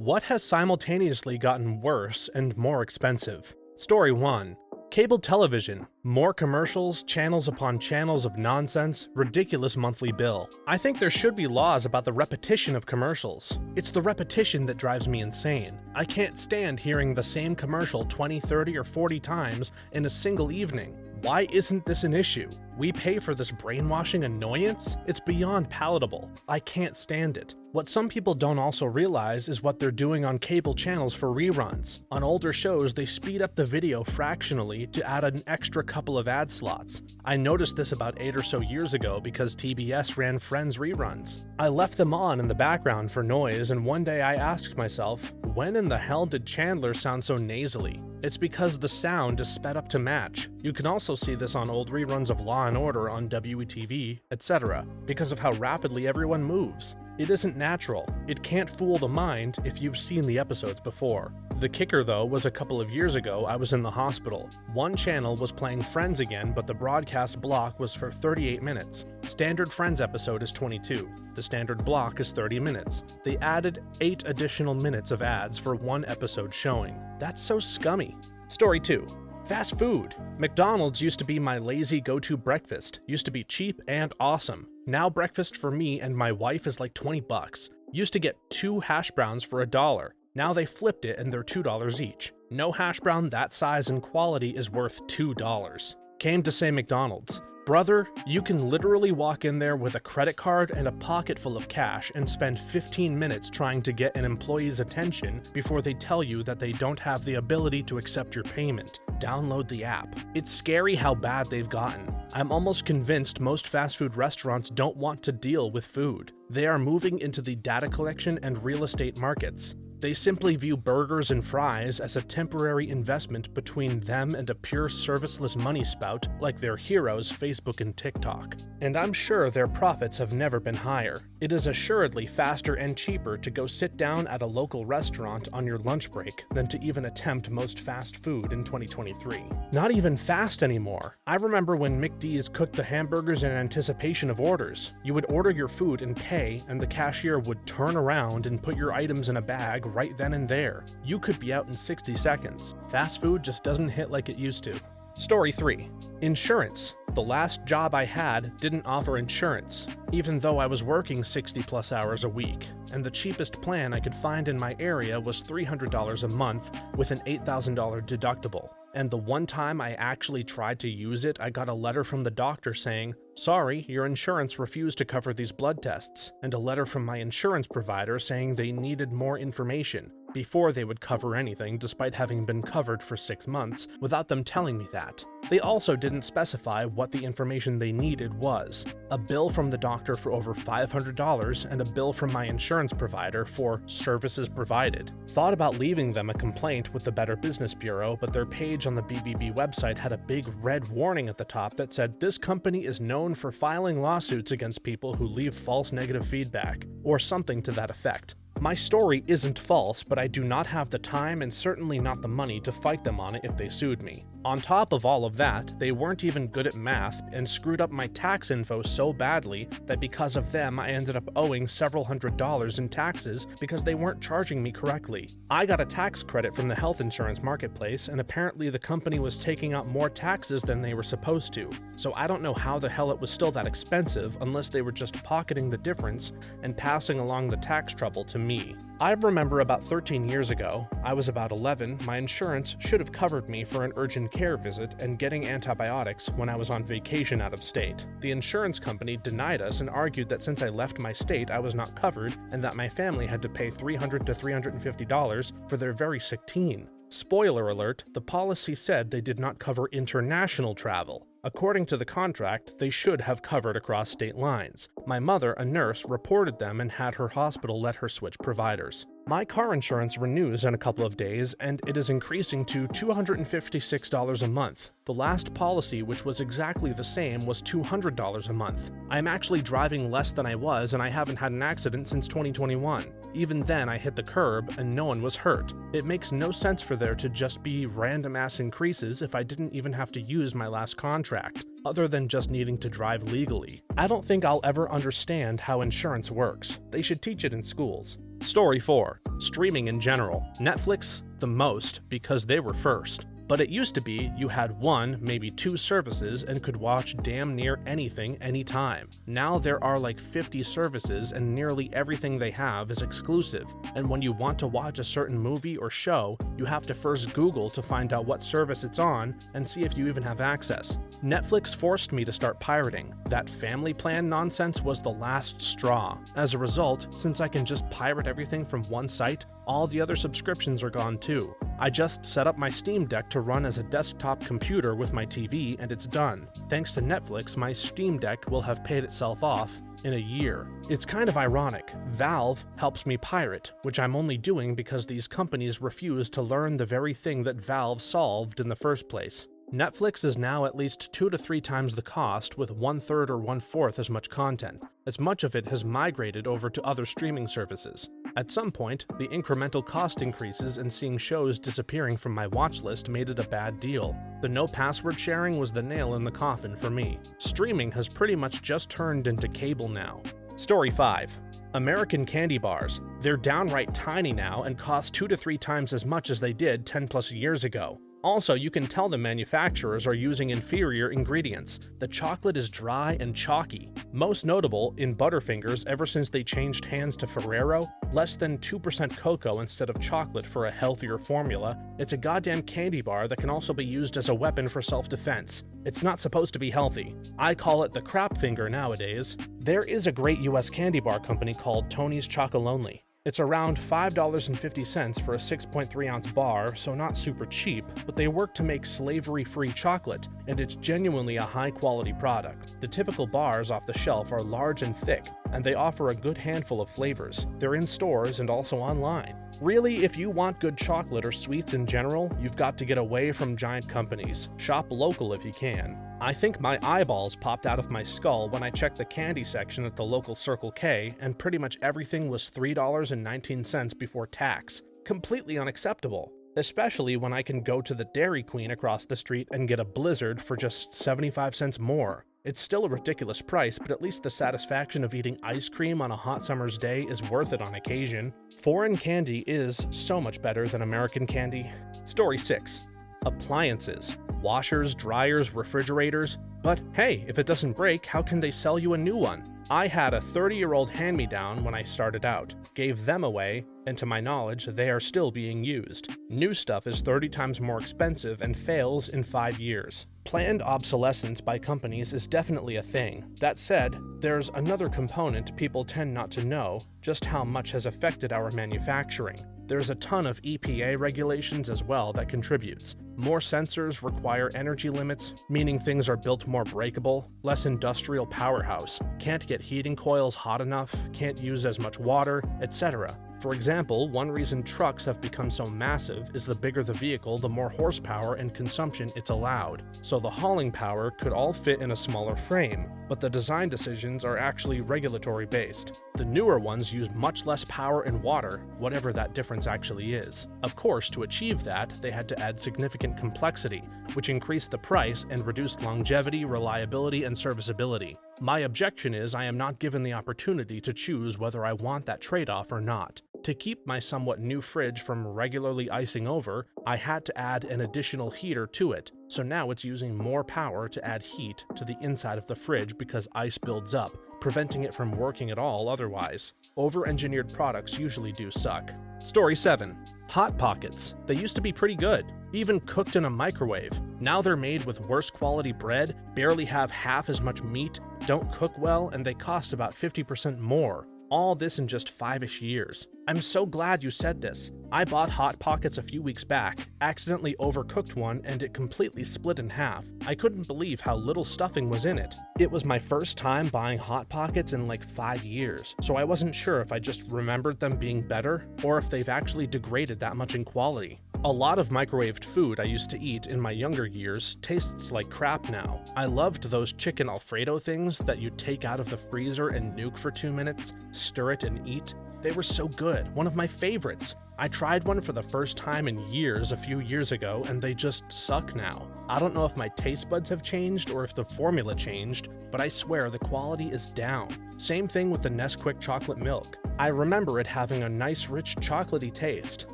What has simultaneously gotten worse and more expensive? Story 1. Cable television. More commercials, channels upon channels of nonsense, ridiculous monthly bill. I think there should be laws about the repetition of commercials. It's the repetition that drives me insane. I can't stand hearing the same commercial 20, 30, or 40 times in a single evening. Why isn't this an issue? We pay for this brainwashing annoyance? It's beyond palatable. I can't stand it. What some people don't also realize is what they're doing on cable channels for reruns. On older shows, they speed up the video fractionally to add an extra couple of ad slots. I noticed this about 8 or so years ago because TBS ran Friends reruns. I left them on in the background for noise, and one day I asked myself, when in the hell did Chandler sound so nasally? It's because the sound is sped up to match. You can also see this on old reruns of Law & Order on WETV, etc., because of how rapidly everyone moves. It isn't natural. It can't fool the mind if you've seen the episodes before. The kicker, though, was a couple of years ago I was in the hospital. One channel was playing Friends again, but the broadcast block was for 38 minutes. Standard Friends episode is 22. The standard block is 30 minutes. They added 8 additional minutes of ads for one episode showing. That's so scummy. Story 2. Fast food. McDonald's used to be my lazy go-to breakfast. Used to be cheap and awesome. Now breakfast for me and my wife is like $20. Used to get 2 hash browns for $1. Now they flipped it and they're $2 each. No hash brown that size and quality is worth $2. Came to say McDonald's. Brother, you can literally walk in there with a credit card and a pocket full of cash and spend 15 minutes trying to get an employee's attention before they tell you that they don't have the ability to accept your payment. Download the app. It's scary how bad they've gotten. I'm almost convinced most fast food restaurants don't want to deal with food. They are moving into the data collection and real estate markets. They simply view burgers and fries as a temporary investment between them and a pure serviceless money spout like their heroes Facebook and TikTok. And I'm sure their profits have never been higher. It is assuredly faster and cheaper to go sit down at a local restaurant on your lunch break than to even attempt most fast food in 2023. Not even fast anymore. I remember when McD's cooked the hamburgers in anticipation of orders. You would order your food and pay, and the cashier would turn around and put your items in a bag right then and there. You could be out in 60 seconds. Fast food just doesn't hit like it used to. Story 3. Insurance. The last job I had didn't offer insurance, even though I was working 60+ hours a week, and the cheapest plan I could find in my area was $300 a month with an $8,000 deductible. And the one time I actually tried to use it, I got a letter from the doctor saying, "Sorry, your insurance refused to cover these blood tests," and a letter from my insurance provider saying they needed more information before they would cover anything, despite having been covered for 6 months without them telling me that. They also didn't specify what the information they needed was. A bill from the doctor for over $500 and a bill from my insurance provider for services provided. Thought about leaving them a complaint with the Better Business Bureau, but their page on the BBB website had a big red warning at the top that said this company is known for filing lawsuits against people who leave false negative feedback, or something to that effect. My story isn't false, but I do not have the time and certainly not the money to fight them on it if they sued me. On top of all of that, they weren't even good at math and screwed up my tax info so badly that because of them I ended up owing several $100s in taxes because they weren't charging me correctly. I got a tax credit from the health insurance marketplace, and apparently the company was taking out more taxes than they were supposed to. So I don't know how the hell it was still that expensive unless they were just pocketing the difference and passing along the tax trouble to me. I remember about 13 years ago, I was about 11, my insurance should have covered me for an urgent care visit and getting antibiotics when I was on vacation out of state. The insurance company denied us and argued that since I left my state I was not covered and that my family had to pay $300 to $350 for their very sick teen. Spoiler alert, the policy said they did not cover international travel. According to the contract, they should have covered across state lines. My mother, a nurse, reported them and had her hospital let her switch providers. My car insurance renews in a couple of days, and it is increasing to $256 a month. The last policy, which was exactly the same, was $200 a month. I'm actually driving less than I was, and I haven't had an accident since 2021. Even then, I hit the curb, and no one was hurt. It makes no sense for there to just be random-ass increases if I didn't even have to use my last contract, other than just needing to drive legally. I don't think I'll ever understand how insurance works. They should teach it in schools. Story 4. Streaming in general. Netflix, the most, because they were first. But it used to be you had one, maybe two services and could watch damn near anything anytime. Now there are like 50 services and nearly everything they have is exclusive. And when you want to watch a certain movie or show, you have to first Google to find out what service it's on and see if you even have access. Netflix forced me to start pirating. That family plan nonsense was the last straw. As a result, since I can just pirate everything from one site, all the other subscriptions are gone too. I just set up my Steam Deck to run as a desktop computer with my TV and it's done. Thanks to Netflix, my Steam Deck will have paid itself off in a year. It's kind of ironic. Valve helps me pirate, which I'm only doing because these companies refuse to learn the very thing that Valve solved in the first place. Netflix is now at least 2 to 3 times the cost with 1/3 or 1/4 as much content, as much of it has migrated over to other streaming services. At some point, the incremental cost increases and seeing shows disappearing from my watch list made it a bad deal. The no password sharing was the nail in the coffin for me. Streaming has pretty much just turned into cable now. Story 5. American candy bars. They're downright tiny now and cost 2 to 3 times as much as they did 10 plus years ago. Also, you can tell the manufacturers are using inferior ingredients. The chocolate is dry and chalky. Most notable, in Butterfingers, ever since they changed hands to Ferrero, less than 2% cocoa instead of chocolate for a healthier formula. It's a goddamn candy bar that can also be used as a weapon for self-defense. It's not supposed to be healthy. I call it the crap finger nowadays. There is a great US candy bar company called Tony's Chocolonely. It's around $5.50 for a 6.3-ounce bar, so not super cheap, but they work to make slavery-free chocolate, and it's genuinely a high-quality product. The typical bars off the shelf are large and thick, and they offer a good handful of flavors. They're in stores and also online. Really, if you want good chocolate or sweets in general, you've got to get away from giant companies. Shop local if you can. I think my eyeballs popped out of my skull when I checked the candy section at the local Circle K, and pretty much everything was $3.19 before tax. Completely unacceptable. Especially when I can go to the Dairy Queen across the street and get a Blizzard for just 75 cents more. It's still a ridiculous price, but at least the satisfaction of eating ice cream on a hot summer's day is worth it on occasion. Foreign candy is so much better than American candy. Story 6. Appliances. Washers, dryers, refrigerators. But hey, if it doesn't break, how can they sell you a new one? I had a 30-year-old hand-me-down when I started out, gave them away, and to my knowledge, they are still being used. New stuff is 30 times more expensive and fails in 5 years. Planned obsolescence by companies is definitely a thing. That said, there's another component people tend not to know, just how much has affected our manufacturing. There's a ton of EPA regulations as well that contributes. More sensors require energy limits, meaning things are built more breakable, less industrial powerhouse, can't get heating coils hot enough, can't use as much water, etc. For example, one reason trucks have become so massive is the bigger the vehicle, the more horsepower and consumption it's allowed. So the hauling power could all fit in a smaller frame, but the design decisions are actually regulatory based. The newer ones use much less power and water, whatever that difference actually is. Of course, to achieve that, they had to add significant complexity, which increased the price and reduced longevity, reliability, and serviceability. My objection is I am not given the opportunity to choose whether I want that trade-off or not. To keep my somewhat new fridge from regularly icing over, I had to add an additional heater to it, so now it's using more power to add heat to the inside of the fridge because ice builds up, preventing it from working at all otherwise. Over-engineered products usually do suck. Story 7. Hot Pockets. They used to be pretty good, even cooked in a microwave. Now they're made with worse quality bread, barely have half as much meat, don't cook well, and they cost about 50% more. All this in just 5-ish years. I'm so glad you said this. I bought Hot Pockets a few weeks back, accidentally overcooked one, and it completely split in half. I couldn't believe how little stuffing was in it. It was my first time buying Hot Pockets in like 5 years, so I wasn't sure if I just remembered them being better, or if they've actually degraded that much in quality. A lot of microwaved food I used to eat in my younger years tastes like crap now. I loved those chicken Alfredo things that you take out of the freezer and nuke for 2 minutes, stir it and eat. They were so good, one of my favorites. I tried one for the first time in years a few years ago, and they just suck now. I don't know if my taste buds have changed or if the formula changed, but I swear the quality is down. Same thing with the Nesquik chocolate milk. I remember it having a nice rich chocolatey taste.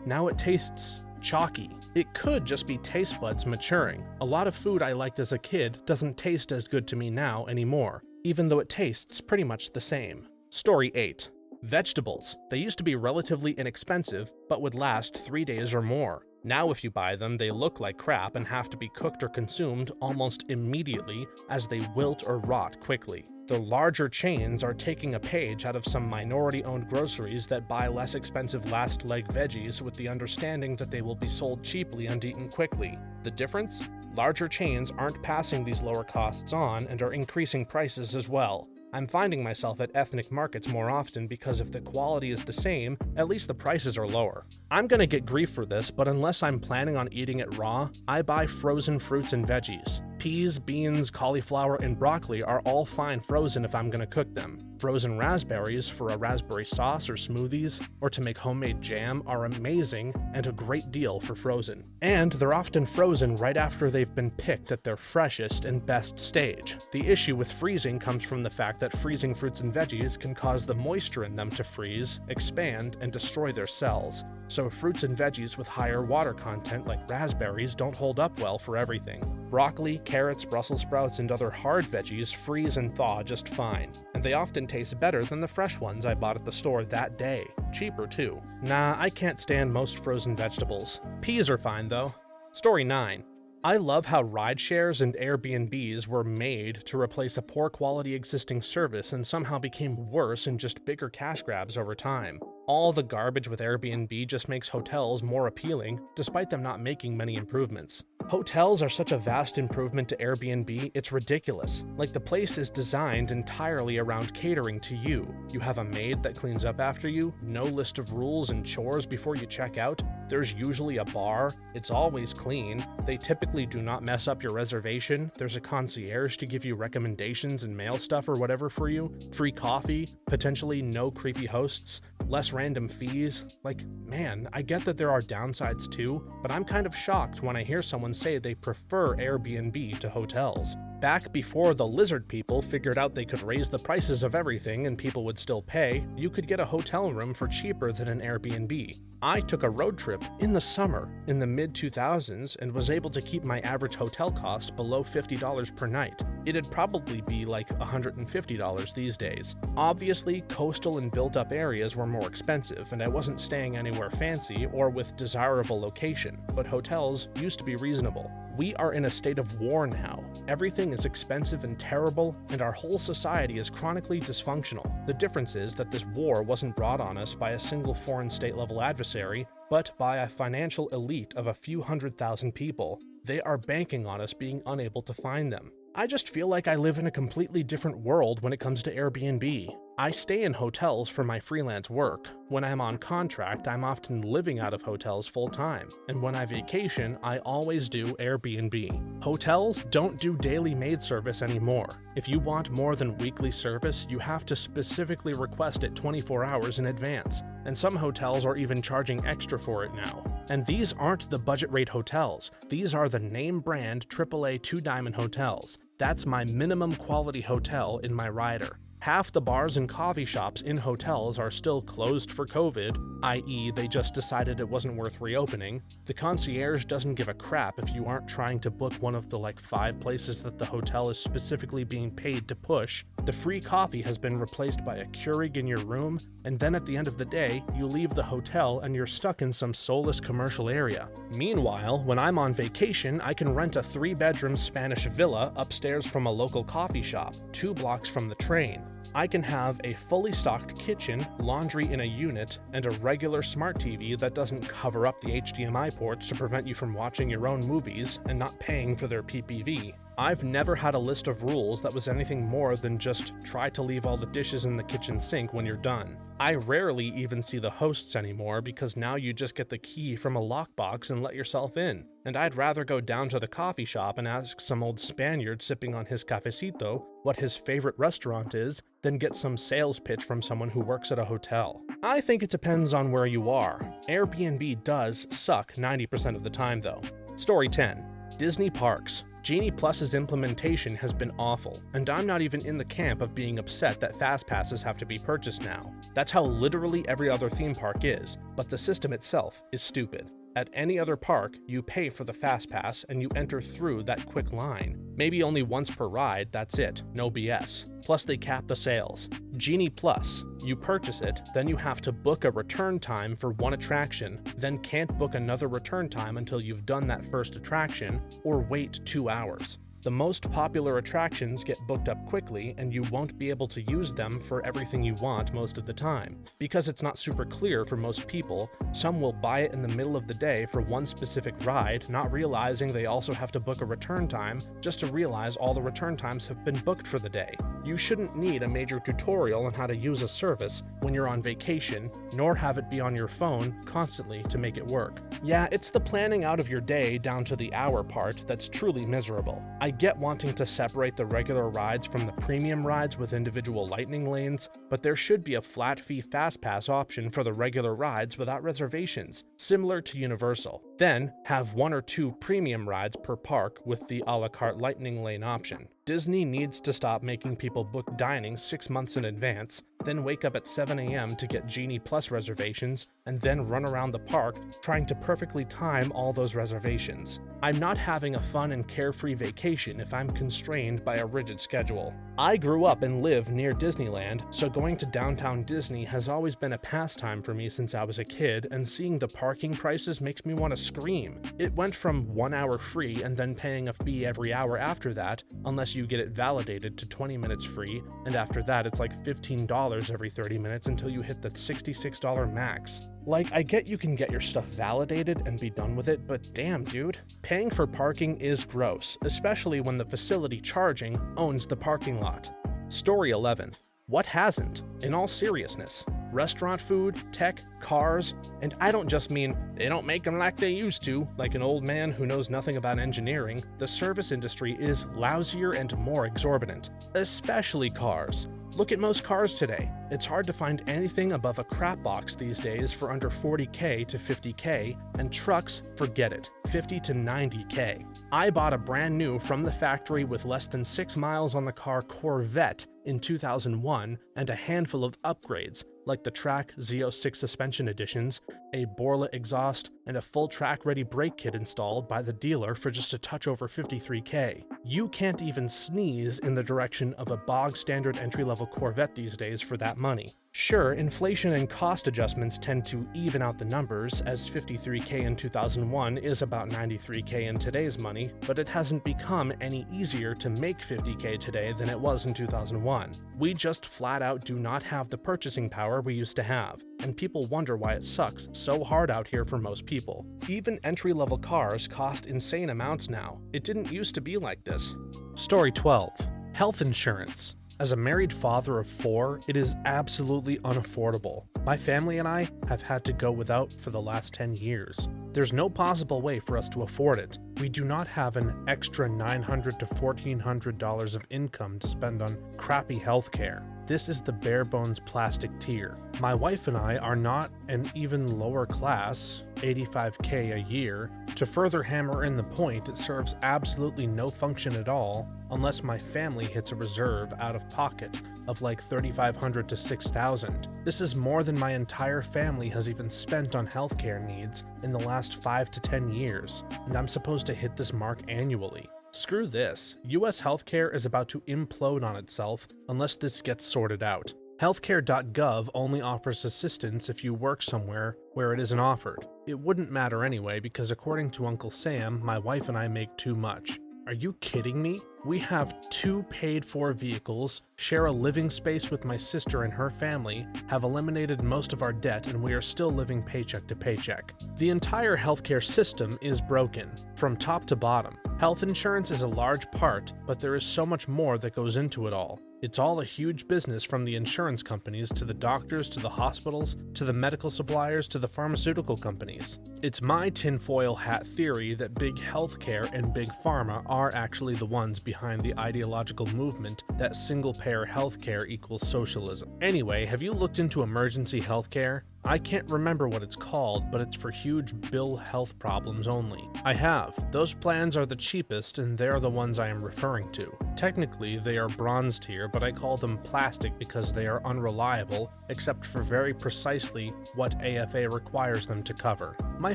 Now it tastes chalky. It could just be taste buds maturing. A lot of food I liked as a kid doesn't taste as good to me now anymore, even though it tastes pretty much the same. Story 8. Vegetables. They used to be relatively inexpensive, but would last 3 days or more. Now if you buy them, they look like crap and have to be cooked or consumed almost immediately as they wilt or rot quickly. The larger chains are taking a page out of some minority-owned groceries that buy less expensive last-leg veggies with the understanding that they will be sold cheaply and eaten quickly. The difference? Larger chains aren't passing these lower costs on and are increasing prices as well. I'm finding myself at ethnic markets more often because if the quality is the same, at least the prices are lower. I'm gonna get grief for this, but unless I'm planning on eating it raw, I buy frozen fruits and veggies. Peas, beans, cauliflower, and broccoli are all fine frozen if I'm gonna cook them. Frozen raspberries for a raspberry sauce or smoothies, or to make homemade jam are amazing and a great deal for frozen. And they're often frozen right after they've been picked at their freshest and best stage. The issue with freezing comes from the fact that freezing fruits and veggies can cause the moisture in them to freeze, expand, and destroy their cells. So fruits and veggies with higher water content like raspberries don't hold up well for everything. Broccoli, carrots, Brussels sprouts, and other hard veggies freeze and thaw just fine, and they often taste better than the fresh ones I bought at the store that day. Cheaper too. Nah, I can't stand most frozen vegetables. Peas are fine though. Story 9. I love how rideshares and Airbnbs were made to replace a poor quality existing service and somehow became worse and just bigger cash grabs over time. All the garbage with Airbnb just makes hotels more appealing, despite them not making many improvements. Hotels are such a vast improvement to Airbnb, it's ridiculous. Like the place is designed entirely around catering to you. You have a maid that cleans up after you, no list of rules and chores before you check out. There's usually a bar, it's always clean, they typically do not mess up your reservation, there's a concierge to give you recommendations and mail stuff or whatever for you, free coffee, potentially no creepy hosts, less random fees. Like, man, I get that there are downsides too, but I'm kind of shocked when I hear someone say they prefer Airbnb to hotels. Back before the lizard people figured out they could raise the prices of everything and people would still pay, you could get a hotel room for cheaper than an Airbnb. I took a road trip in the summer in the mid-2000s and was able to keep my average hotel cost below $50 per night. It'd probably be like $150 these days. Obviously, coastal and built-up areas were more expensive, and I wasn't staying anywhere fancy or with desirable location, but hotels used to be reasonable. We are in a state of war now. Everything is expensive and terrible, and our whole society is chronically dysfunctional. The difference is that this war wasn't brought on us by a single foreign state-level adversary, but by a financial elite of a few 100,000 people. They are banking on us being unable to find them. I just feel like I live in a completely different world when it comes to Airbnb. I stay in hotels for my freelance work. When I'm on contract, I'm often living out of hotels full-time. And when I vacation, I always do Airbnb. Hotels don't do daily maid service anymore. If you want more than weekly service, you have to specifically request it 24 hours in advance. And some hotels are even charging extra for it now. And these aren't the budget rate hotels. These are the name brand AAA 2-diamond hotels. That's my minimum quality hotel in my rider. Half the bars and coffee shops in hotels are still closed for COVID, i.e. they just decided it wasn't worth reopening. The concierge doesn't give a crap if you aren't trying to book one of the 5 places that the hotel is specifically being paid to push. The free coffee has been replaced by a Keurig in your room, and then at the end of the day, you leave the hotel and you're stuck in some soulless commercial area. Meanwhile, when I'm on vacation, I can rent a 3-bedroom Spanish villa upstairs from a local coffee shop, 2 blocks from the train. I can have a fully stocked kitchen, laundry in a unit, and a regular smart TV that doesn't cover up the HDMI ports to prevent you from watching your own movies and not paying for their PPV. I've never had a list of rules that was anything more than just try to leave all the dishes in the kitchen sink when you're done. I rarely even see the hosts anymore because now you just get the key from a lockbox and let yourself in. And I'd rather go down to the coffee shop and ask some old Spaniard sipping on his cafecito what his favorite restaurant is than get some sales pitch from someone who works at a hotel. I think it depends on where you are. Airbnb does suck 90% of the time though. Story 10. Disney parks. Genie Plus's implementation has been awful, and I'm not even in the camp of being upset that fast passes have to be purchased now. That's how literally every other theme park is, but the system itself is stupid. At any other park, you pay for the fast pass and you enter through that quick line. Maybe only once per ride, that's it, no BS. Plus they cap the sales. Genie Plus, you purchase it, then you have to book a return time for one attraction, then can't book another return time until you've done that first attraction, or wait 2 hours. The most popular attractions get booked up quickly and you won't be able to use them for everything you want most of the time. Because it's not super clear for most people, some will buy it in the middle of the day for one specific ride, not realizing they also have to book a return time, just to realize all the return times have been booked for the day. You shouldn't need a major tutorial on how to use a service when you're on vacation, nor have it be on your phone constantly to make it work. Yeah, it's the planning out of your day down to the hour part that's truly miserable. I get wanting to separate the regular rides from the premium rides with individual lightning lanes, but there should be a flat fee fast pass option for the regular rides without reservations, similar to Universal. Then, have 1 or 2 premium rides per park with the a la carte lightning lane option. Disney needs to stop making people book dining 6 months in advance, then wake up at 7 a.m. to get Genie Plus reservations, and then run around the park trying to perfectly time all those reservations. I'm not having a fun and carefree vacation if I'm constrained by a rigid schedule. I grew up and live near Disneyland, so going to downtown Disney has always been a pastime for me since I was a kid, and seeing the parking prices makes me want to scream. It went from 1 hour free and then paying a fee every hour after that, unless you get it validated, to 20 minutes free, and after that it's like $15 every 30 minutes until you hit the $66 max. Like, I get you can get your stuff validated and be done with it, but damn dude. Paying for parking is gross, especially when the facility charging owns the parking lot. Story 11. What hasn't? In all seriousness. Restaurant food, tech, cars, and I don't just mean they don't make them like they used to, like an old man who knows nothing about engineering. The service industry is lousier and more exorbitant, especially cars. Look at most cars today. It's hard to find anything above a crap box these days for under $40K to $50K, and trucks, forget it, $50 to $90K. I bought a brand new from the factory with less than 6 miles on the car Corvette in 2001 and a handful of upgrades, like the Track Z06 suspension editions, a Borla exhaust, and a full track-ready brake kit installed by the dealer for just a touch over $53K. You can't even sneeze in the direction of a bog-standard entry-level Corvette these days for that money. Sure, inflation and cost adjustments tend to even out the numbers, as $53K in 2001 is about $93K in today's money, but it hasn't become any easier to make $50K today than it was in 2001. We just flat out do not have the purchasing power we used to have, and people wonder why it sucks so hard out here for most people. Even entry-level cars cost insane amounts now. It didn't used to be like this. Story 12. Health insurance. As a married father of 4, it is absolutely unaffordable. My family and I have had to go without for the last 10 years. There's no possible way for us to afford it. We do not have an extra $900 to $1,400 of income to spend on crappy healthcare. This is the bare bones plastic tier. My wife and I are not an even lower class, $85K a year. To further hammer in the point, it serves absolutely no function at all unless my family hits a reserve out of pocket of like $3,500 to $6,000. This is more than my entire family has even spent on healthcare needs in the last 5 to 10 years, and I'm supposed to hit this mark annually. Screw this. US healthcare is about to implode on itself unless this gets sorted out. Healthcare.gov only offers assistance if you work somewhere where it isn't offered. It wouldn't matter anyway because according to Uncle Sam, my wife and I make too much. Are you kidding me? We have 2 paid-for vehicles, share a living space with my sister and her family, have eliminated most of our debt, and we are still living paycheck to paycheck. The entire healthcare system is broken, from top to bottom. Health insurance is a large part, but there is so much more that goes into it all. It's all a huge business, from the insurance companies to the doctors to the hospitals to the medical suppliers to the pharmaceutical companies. It's my tinfoil hat theory that big healthcare and big pharma are actually the ones behind the ideological movement that single-payer healthcare equals socialism. Anyway, have you looked into emergency healthcare? I can't remember what it's called, but it's for huge bill health problems only. I have. Those plans are the cheapest, and they're the ones I am referring to. Technically, they are bronze tier, but I call them plastic because they are unreliable, except for very precisely what AFA requires them to cover. My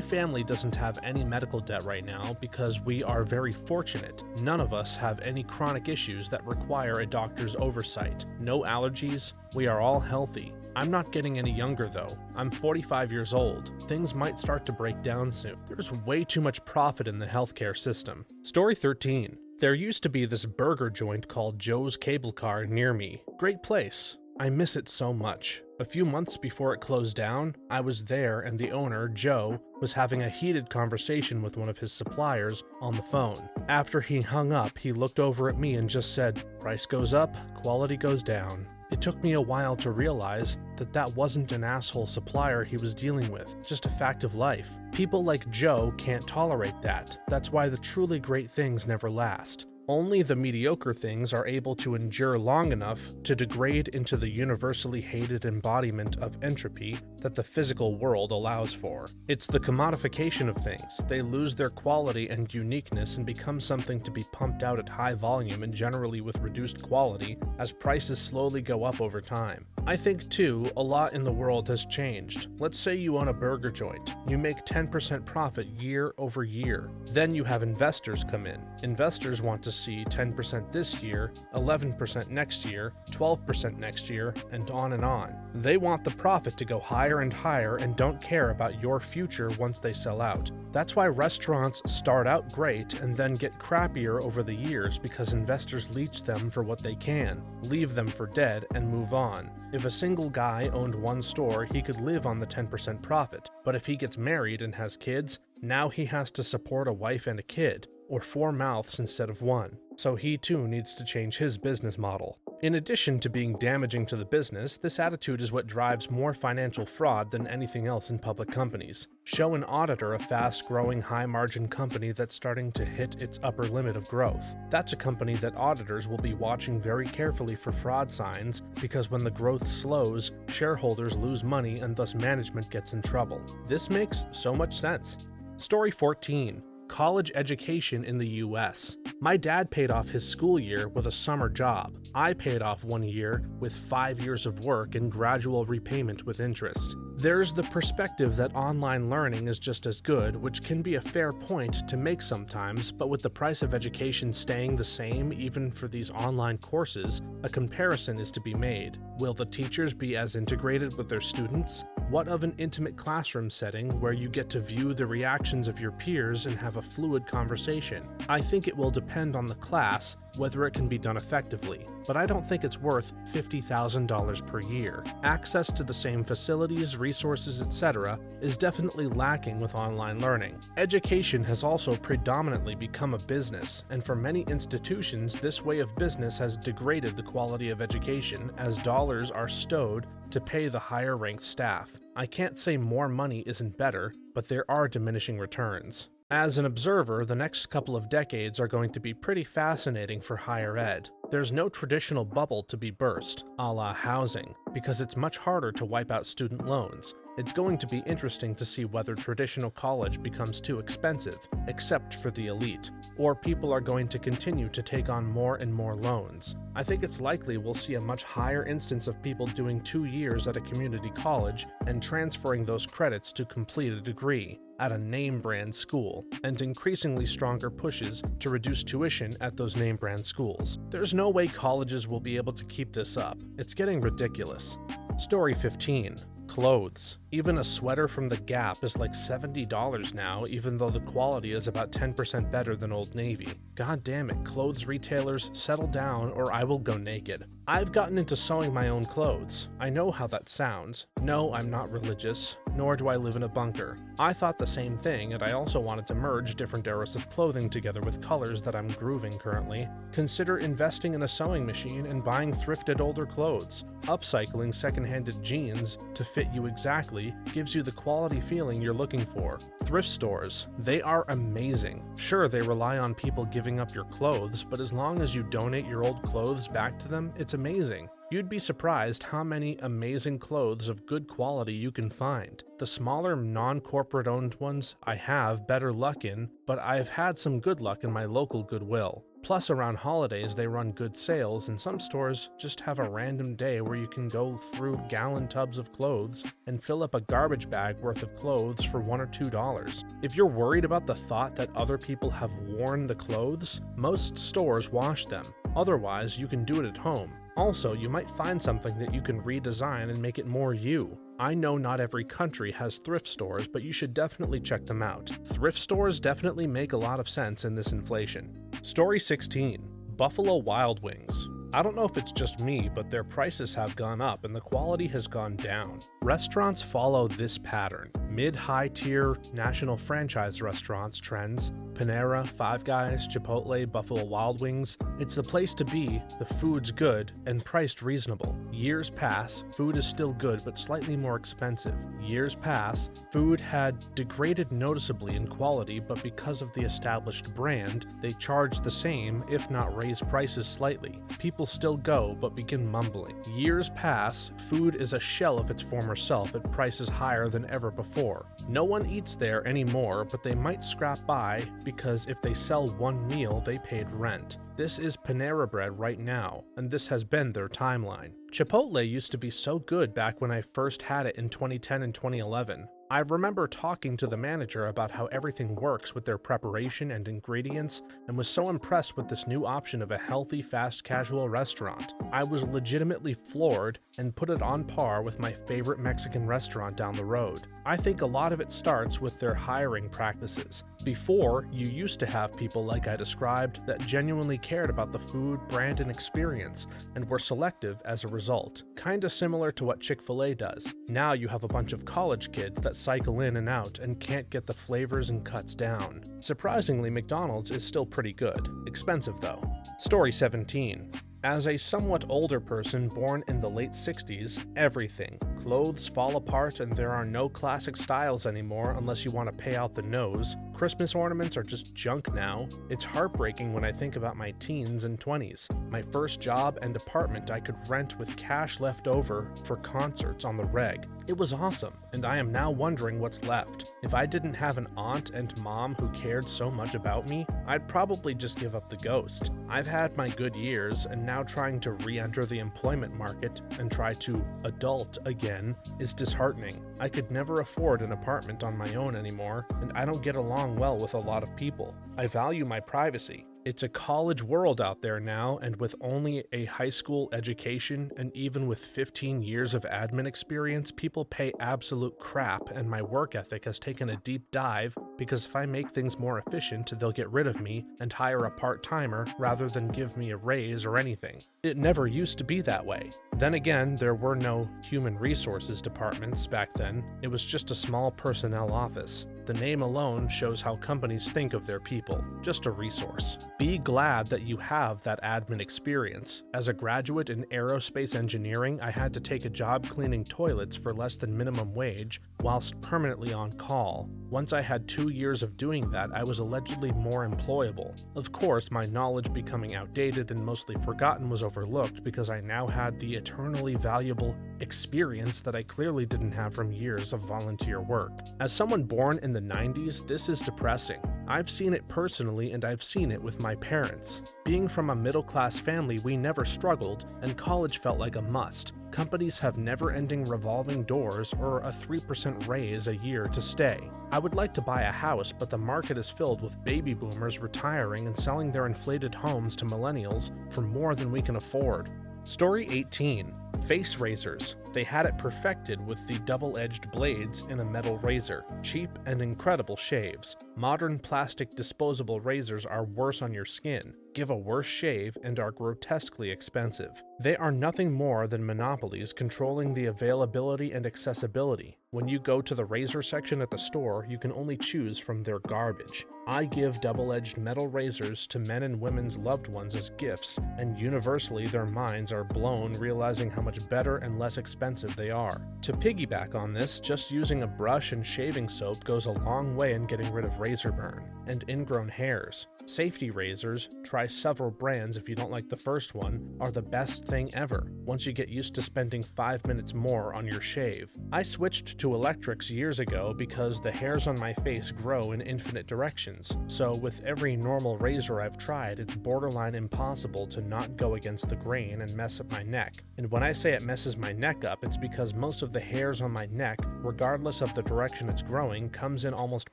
family doesn't have any medical debt right now because we are very fortunate. None of us have any chronic issues that require a doctor's oversight. No allergies. We are all healthy. I'm not getting any younger though. I'm 45 years old. Things might start to break down soon. There's way too much profit in the healthcare system. Story 13. There used to be this burger joint called Joe's Cable Car near me. Great place. I miss it so much. A few months before it closed down, I was there and the owner, Joe, was having a heated conversation with one of his suppliers on the phone. After he hung up, he looked over at me and just said, "Price goes up, quality goes down." It took me a while to realize that that wasn't an asshole supplier he was dealing with, just a fact of life. People like Joe can't tolerate that. That's why the truly great things never last. Only the mediocre things are able to endure long enough to degrade into the universally hated embodiment of entropy that the physical world allows for. It's the commodification of things. They lose their quality and uniqueness and become something to be pumped out at high volume and generally with reduced quality as prices slowly go up over time. I think, too, a lot in the world has changed. Let's say you own a burger joint. You make 10% profit year over year. Then you have investors come in. Investors want to see 10% this year, 11% next year, 12% next year, and on and on. They want the profit to go higher and higher and don't care about your future once they sell out. That's why restaurants start out great and then get crappier over the years because investors leech them for what they can, leave them for dead, and move on. If a single guy owned one store, he could live on the 10% profit. But if he gets married and has kids, now he has to support a wife and a kid, or 4 mouths instead of 1. So he too needs to change his business model. In addition to being damaging to the business, this attitude is what drives more financial fraud than anything else in public companies. Show an auditor a fast-growing, high-margin company that's starting to hit its upper limit of growth. That's a company that auditors will be watching very carefully for fraud signs because when the growth slows, shareholders lose money and thus management gets in trouble. This makes so much sense. Story 14. College education in the US. My dad paid off his school year with a summer job. I paid off 1 year with 5 years of work and gradual repayment with interest. There's the perspective that online learning is just as good, which can be a fair point to make sometimes, but with the price of education staying the same even for these online courses, a comparison is to be made. Will the teachers be as integrated with their students? What of an intimate classroom setting where you get to view the reactions of your peers and have a fluid conversation? I think it will depend on the class whether it can be done effectively, but I don't think it's worth $50,000 per year. Access to the same facilities, resources, etc. is definitely lacking with online learning. Education has also predominantly become a business, and for many institutions, this way of business has degraded the quality of education as dollars are stowed to pay the higher-ranked staff. I can't say more money isn't better, but there are diminishing returns. As an observer, the next couple of decades are going to be pretty fascinating for higher ed. There's no traditional bubble to be burst, a la housing, because it's much harder to wipe out student loans. It's going to be interesting to see whether traditional college becomes too expensive, except for the elite, or people are going to continue to take on more and more loans. I think it's likely we'll see a much higher instance of people doing 2 years at a community college and transferring those credits to complete a degree at a name-brand school, and increasingly stronger pushes to reduce tuition at those name-brand schools. There's no way colleges will be able to keep this up. It's getting ridiculous. Story 15. Clothes. Even a sweater from the Gap is like $70 now, even though the quality is about 10% better than Old Navy. God damn it, clothes retailers, settle down or I will go naked. I've gotten into sewing my own clothes. I know how that sounds. No, I'm not religious, nor do I live in a bunker. I thought the same thing, and I also wanted to merge different eras of clothing together with colors that I'm grooving currently. Consider investing in a sewing machine and buying thrifted older clothes. Upcycling second-handed jeans to fit you exactly gives you the quality feeling you're looking for. Thrift stores, they are amazing. Sure, they rely on people giving up your clothes, but as long as you donate your old clothes back to them, it's amazing. You'd be surprised how many amazing clothes of good quality you can find. The smaller, non-corporate owned ones I have better luck in, but I've had some good luck in my local Goodwill. Plus, around holidays, they run good sales, and some stores just have a random day where you can go through gallon tubs of clothes and fill up a garbage bag worth of clothes for $1 or $2. If you're worried about the thought that other people have worn the clothes, most stores wash them. Otherwise, you can do it at home. Also, you might find something that you can redesign and make it more you. I know not every country has thrift stores, but you should definitely check them out. Thrift stores definitely make a lot of sense in this inflation. Story 16. Buffalo Wild Wings. I don't know if it's just me, but their prices have gone up and the quality has gone down. Restaurants follow this pattern. Mid-high tier national franchise restaurants trends, Panera, Five Guys, Chipotle, Buffalo Wild Wings. It's the place to be, the food's good, and priced reasonable. Years pass, food is still good but slightly more expensive. Years pass, food had degraded noticeably in quality, but because of the established brand, they charge the same, if not raise prices slightly. People still go, but begin mumbling. Years pass, food is a shell of its former self at prices higher than ever before. No one eats there anymore, but they might scrap by because if they sell one meal, they paid rent. This is Panera Bread right now, and this has been their timeline. Chipotle used to be so good back when I first had it in 2010 and 2011. I remember talking to the manager about how everything works with their preparation and ingredients and was so impressed with this new option of a healthy, fast casual restaurant. I was legitimately floored and put it on par with my favorite Mexican restaurant down the road. I think a lot of it starts with their hiring practices. Before, you used to have people like I described that genuinely cared about the food, brand, and experience, and were selective as a result. Kinda similar to what Chick-fil-A does. Now you have a bunch of college kids that cycle in and out and can't get the flavors and cuts down. Surprisingly, McDonald's is still pretty good. Expensive though. Story 17. As a somewhat older person born in the late 60s, everything. Clothes fall apart and there are no classic styles anymore unless you want to pay out the nose. Christmas ornaments are just junk now. It's heartbreaking when I think about my teens and 20s. My first job and apartment I could rent with cash left over for concerts on the reg. It was awesome, and I am now wondering what's left. If I didn't have an aunt and mom who cared so much about me, I'd probably just give up the ghost. I've had my good years, and now trying to re-enter the employment market and try to adult again is disheartening. I could never afford an apartment on my own anymore, and I don't get along well with a lot of people. I value my privacy. It's a college world out there now, and with only a high school education and even with 15 years of admin experience, people pay absolute crap, and my work ethic has taken a deep dive because if I make things more efficient, they'll get rid of me and hire a part-timer rather than give me a raise or anything. It never used to be that way. Then again, there were no human resources departments back then. It was just a small personnel office. The name alone shows how companies think of their people. Just a resource. Be glad that you have that admin experience. As a graduate in aerospace engineering, I had to take a job cleaning toilets for less than minimum wage whilst permanently on call. Once I had 2 years of doing that, I was allegedly more employable. Of course, my knowledge becoming outdated and mostly forgotten was overlooked because I now had the eternally valuable experience that I clearly didn't have from years of volunteer work. As someone born in the 90s, this is depressing. I've seen it personally and I've seen it with my parents. Being from a middle-class family, we never struggled, and college felt like a must. Companies have never-ending revolving doors or a 3% raise a year to stay. I would like to buy a house, but the market is filled with baby boomers retiring and selling their inflated homes to millennials for more than we can afford. Story 18. Face razors. They had it perfected with the double-edged blades in a metal razor. Cheap and incredible shaves. Modern plastic disposable razors are worse on your skin, give a worse shave, and are grotesquely expensive. They are nothing more than monopolies controlling the availability and accessibility. When you go to the razor section at the store, you can only choose from their garbage. I give double-edged metal razors to men and women's loved ones as gifts, and universally their minds are blown realizing how much better and less expensive they are. To piggyback on this, just using a brush and shaving soap goes a long way in getting rid of razor burn and ingrown hairs. Safety razors, try several brands if you don't like the first one, are the best thing ever once you get used to spending 5 minutes more on your shave. I switched to electrics years ago because the hairs on my face grow in infinite directions, so with every normal razor I've tried, it's borderline impossible to not go against the grain and mess up my neck. And when I say it messes my neck up, it's because most of the hairs on my neck, regardless of the direction it's growing, comes in almost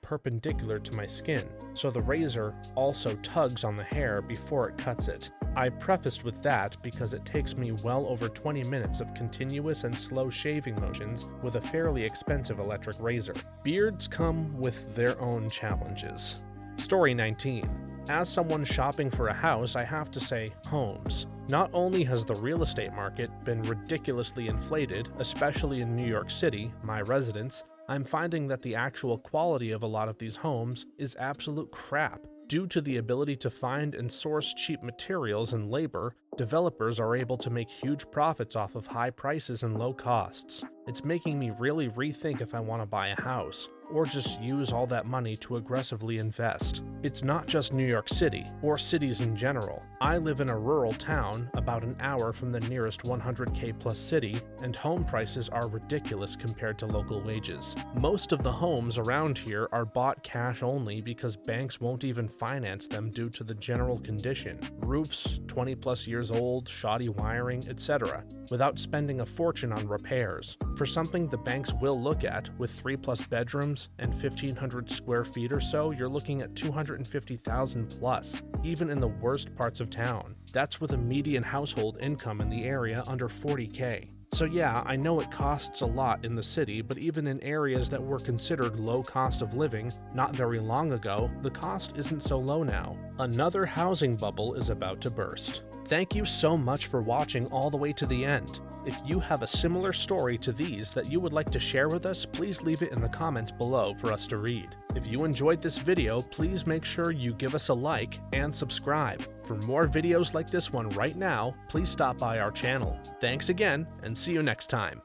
perpendicular to my skin, so the razor also tugs on the hair before it cuts it. I prefaced with that because it takes me well over 20 minutes of continuous and slow shaving motions with a fairly expensive electric razor. Beards come with their own challenges. Story 19. As someone shopping for a house, I have to say, homes. Not only has the real estate market been ridiculously inflated, especially in New York City, my residence, I'm finding that the actual quality of a lot of these homes is absolute crap. Due to the ability to find and source cheap materials and labor, developers are able to make huge profits off of high prices and low costs. It's making me really rethink if I want to buy a house, or just use all that money to aggressively invest. It's not just New York City, or cities in general. I live in a rural town about an hour from the nearest 100K plus city, and home prices are ridiculous compared to local wages. Most of the homes around here are bought cash only because banks won't even finance them due to the general condition. Roofs, 20 plus years old, shoddy wiring, etc., without spending a fortune on repairs. For something the banks will look at, with 3 plus bedrooms and 1,500 square feet or so, you're looking at $250,000 plus, even in the worst parts of town. That's with a median household income in the area under $40K. So yeah, I know it costs a lot in the city, but even in areas that were considered low cost of living not very long ago, the cost isn't so low now. Another housing bubble is about to burst. Thank you so much for watching all the way to the end. If you have a similar story to these that you would like to share with us, please leave it in the comments below for us to read. If you enjoyed this video, please make sure you give us a like and subscribe. For more videos like this one right now, please stop by our channel. Thanks again, and see you next time.